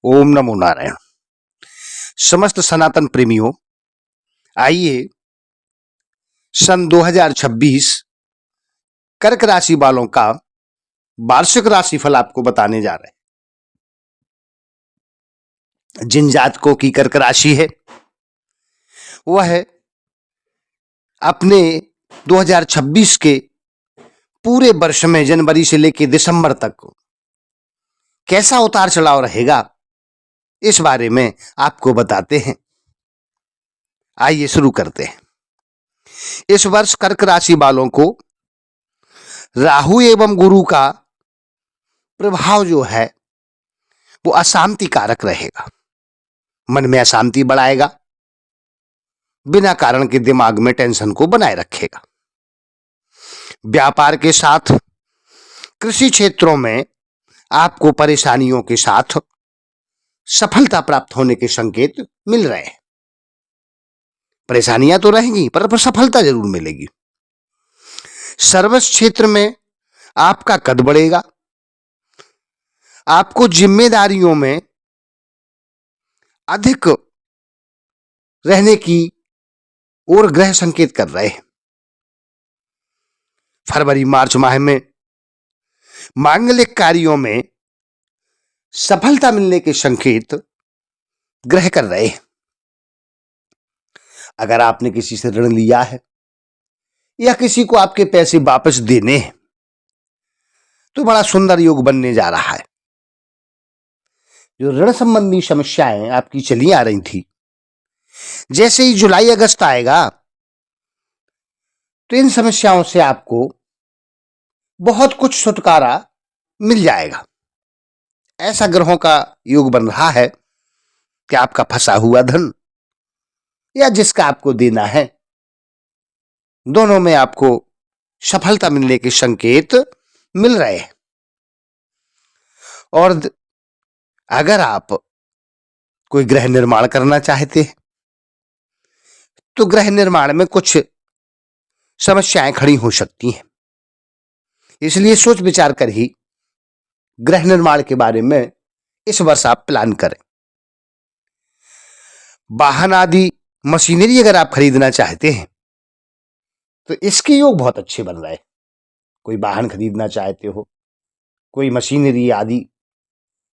ओम नमो नारायण। समस्त सनातन प्रेमियों, आइए सन 2026 कर्क राशि वालों का वार्षिक राशिफल आपको बताने जा रहे हैं। जिन जातकों की कर्क राशि है वह अपने 2026 के पूरे वर्ष में जनवरी से लेकर दिसंबर तक कैसा उतार चढ़ाव रहेगा, इस बारे में आपको बताते हैं। आइए शुरू करते हैं। इस वर्ष कर्क राशि वालों को राहु एवं गुरु का प्रभाव जो है वो अशांति कारक रहेगा। मन में अशांति बढ़ाएगा, बिना कारण के दिमाग में टेंशन को बनाए रखेगा। व्यापार के साथ कृषि क्षेत्रों में आपको परेशानियों के साथ सफलता प्राप्त होने के संकेत मिल रहे हैं। परेशानियां तो रहेंगी पर सफलता जरूर मिलेगी। सर्विस क्षेत्र में आपका कद बढ़ेगा। आपको जिम्मेदारियों में अधिक रहने की ओर ग्रह संकेत कर रहे हैं। फरवरी मार्च माह में मांगलिक कार्यों में सफलता मिलने के संकेत ग्रह कर रहे हैं। अगर आपने किसी से ऋण लिया है या किसी को आपके पैसे वापस देने हैं तो बड़ा सुंदर योग बनने जा रहा है। जो ऋण संबंधी समस्याएं आपकी चली आ रही थी, जैसे ही जुलाई अगस्त आएगा तो इन समस्याओं से आपको बहुत कुछ छुटकारा मिल जाएगा। ऐसा ग्रहों का योग बन रहा है कि आपका फंसा हुआ धन या जिसका आपको देना है, दोनों में आपको सफलता मिलने के संकेत मिल रहे हैं। और अगर आप कोई गृह निर्माण करना चाहते हैं तो गृह निर्माण में कुछ समस्याएं खड़ी हो सकती हैं। इसलिए सोच विचार कर ही गृह निर्माण के बारे में इस वर्ष आप प्लान करें। वाहन आदि मशीनरी अगर आप खरीदना चाहते हैं तो इसके योग बहुत अच्छे बन रहे हैं। कोई वाहन खरीदना चाहते हो, कोई मशीनरी आदि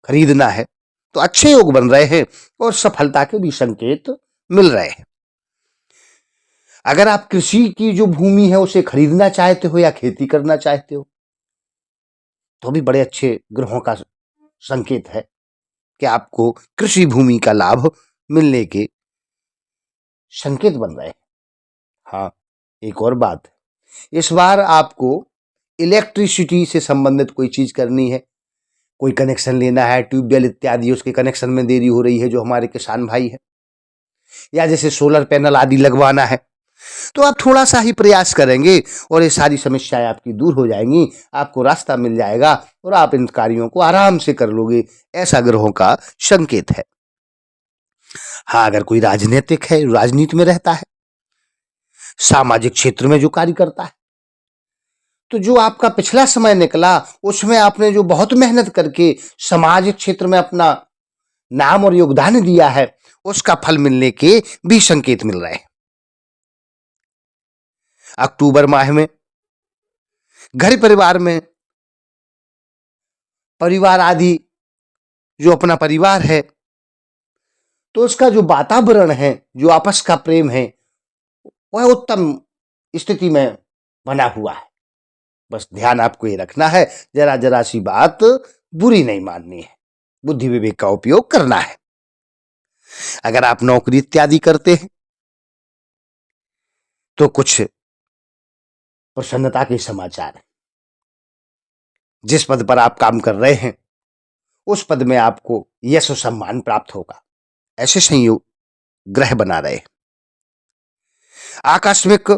खरीदना है तो अच्छे योग बन रहे हैं और सफलता के भी संकेत मिल रहे हैं। अगर आप कृषि की जो भूमि है उसे खरीदना चाहते हो या खेती करना चाहते हो तो भी बड़े अच्छे ग्रहों का संकेत है कि आपको कृषि भूमि का लाभ मिलने के संकेत बन रहे हैं। हाँ, एक और बात, इस बार आपको इलेक्ट्रिसिटी से संबंधित कोई चीज करनी है, कोई कनेक्शन लेना है, ट्यूबवेल इत्यादि, उसके कनेक्शन में देरी हो रही है जो हमारे किसान भाई है, या जैसे सोलर पैनल आदि लगवाना है, तो आप थोड़ा सा ही प्रयास करेंगे और ये सारी समस्याएं आपकी दूर हो जाएंगी। आपको रास्ता मिल जाएगा और आप इन कार्यों को आराम से कर लोगे। ऐसा ग्रहों का संकेत है। हाँ, अगर कोई राजनीतिक है, राजनीति में रहता है, सामाजिक क्षेत्र में जो कार्य करता है, तो जो आपका पिछला समय निकला उसमें आपने जो बहुत मेहनत करके सामाजिक क्षेत्र में अपना नाम और योगदान दिया है, उसका फल मिलने के भी संकेत मिल रहे हैं। अक्टूबर माह में घर परिवार में परिवार आदि जो अपना परिवार है तो उसका जो वातावरण है, जो आपस का प्रेम है, वह उत्तम स्थिति में बना हुआ है। बस ध्यान आपको ये रखना है, जरा जरा सी बात बुरी नहीं माननी है, बुद्धि विवेक का उपयोग करना है। अगर आप नौकरी इत्यादि करते हैं तो कुछ प्रसन्नता के समाचार हैं। जिस पद पर आप काम कर रहे हैं उस पद में आपको यश और सम्मान प्राप्त होगा। ऐसे संयोग ग्रह बना रहे। आकस्मिक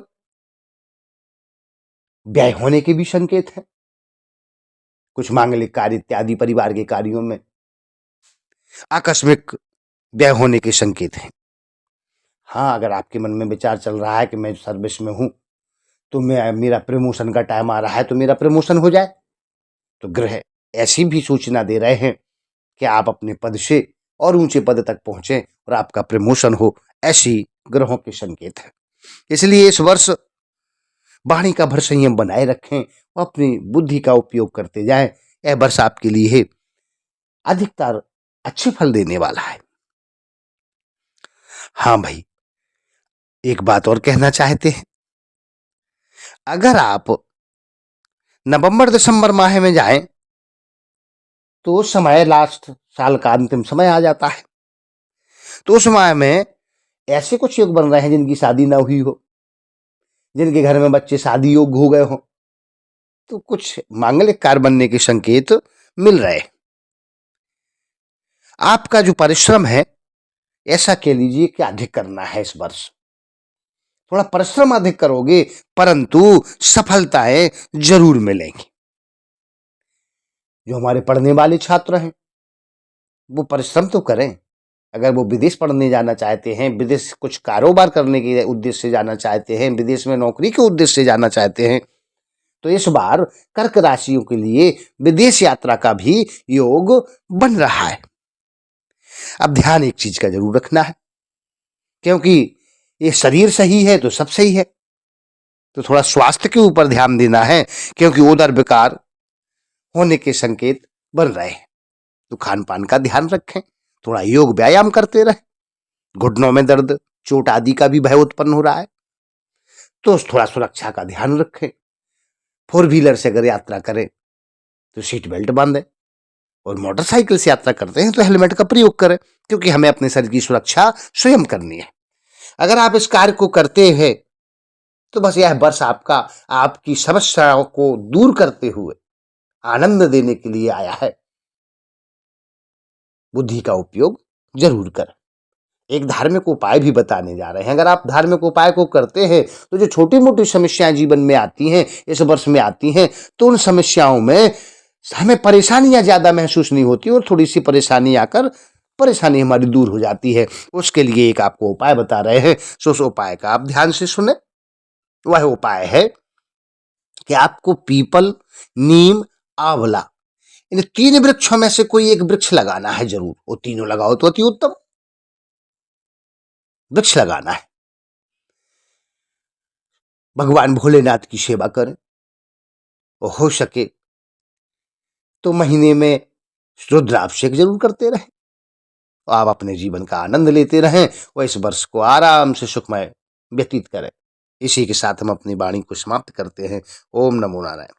व्यय होने के भी संकेत हैं। कुछ मांगलिक कार्य इत्यादि परिवार के कार्यों में आकस्मिक व्यय होने के संकेत हैं। हाँ, अगर आपके मन में विचार चल रहा है कि मैं सर्विस में हूं तो मेरा प्रमोशन का टाइम आ रहा है तो मेरा प्रमोशन हो जाए, तो ग्रह ऐसी भी सूचना दे रहे हैं कि आप अपने पद से और ऊंचे पद तक पहुंचे और आपका प्रमोशन हो, ऐसी ग्रहों के संकेत है। इसलिए इस वर्ष वाणी का भर संयम बनाए रखें और अपनी बुद्धि का उपयोग करते जाएं। यह वर्ष आपके लिए अधिकतर अच्छे फल देने वाला है। हाँ भाई, एक बात और कहना चाहते हैं, अगर आप नवंबर दिसंबर माह में जाएं तो उस समय लास्ट साल का अंतिम समय आ जाता है। तो उस समय में ऐसे कुछ योग बन रहे हैं जिनकी शादी ना हुई हो, जिनके घर में बच्चे शादी योग्य हो गए हो, तो कुछ मांगलिक कार्य बनने के संकेत मिल रहे। आपका जो परिश्रम है, ऐसा कह लीजिए कि अधिक करना है इस वर्ष। थोड़ा परिश्रम अधिक करोगे परंतु सफलताएं जरूर मिलेंगी। जो हमारे पढ़ने वाले छात्र हैं वो परिश्रम तो करें। अगर वो विदेश पढ़ने जाना चाहते हैं, विदेश कुछ कारोबार करने के उद्देश्य से जाना चाहते हैं, विदेश में नौकरी के उद्देश्य से जाना चाहते हैं, तो इस बार कर्क राशियों के लिए विदेश यात्रा का भी योग बन रहा है। अब ध्यान एक चीज का जरूर रखना है, क्योंकि ये शरीर सही है तो सब सही है, तो थोड़ा स्वास्थ्य के ऊपर ध्यान देना है, क्योंकि उदर विकार होने के संकेत बन रहे हैं। तो खान पान का ध्यान रखें, थोड़ा योग व्यायाम करते रहें। घुटनों में दर्द, चोट आदि का भी भय उत्पन्न हो रहा है, तो थोड़ा सुरक्षा का ध्यान रखें। 4 व्हीलर से अगर यात्रा करें तो सीट बेल्ट बांधें, और मोटरसाइकिल से यात्रा करते हैं तो हेलमेट का प्रयोग करें, क्योंकि हमें अपने शरीर की सुरक्षा स्वयं करनी है। अगर आप इस कार्य को करते हैं तो बस यह वर्ष आपका आपकी समस्याओं को दूर करते हुए आनंद देने के लिए आया है। बुद्धि का उपयोग जरूर करें। एक धार्मिक उपाय भी बताने जा रहे हैं। अगर आप धार्मिक उपाय को करते हैं तो जो छोटी मोटी समस्याएं जीवन में आती हैं, इस वर्ष में आती हैं, तो उन समस्याओं में हमें परेशानियां ज्यादा महसूस नहीं होती और थोड़ी सी परेशानी आकर परेशानी हमारी दूर हो जाती है। उसके लिए एक आपको उपाय बता रहे हैं, सो उस उपाय का आप ध्यान से सुने। वह उपाय है कि आपको पीपल, नीम, आंवला, इन 3 वृक्षों में से कोई एक वृक्ष लगाना है जरूर। वो तीनों लगाओ तो अति उत्तम। वृक्ष लगाना है, भगवान भोलेनाथ की सेवा करें, और हो सके तो महीने में रुद्राभिषेक जरूर करते रहें, और आप अपने जीवन का आनंद लेते रहें और इस वर्ष को आराम से सुखमय व्यतीत करें। इसी के साथ हम अपनी वाणी को समाप्त करते हैं। ओम नमो नारायण।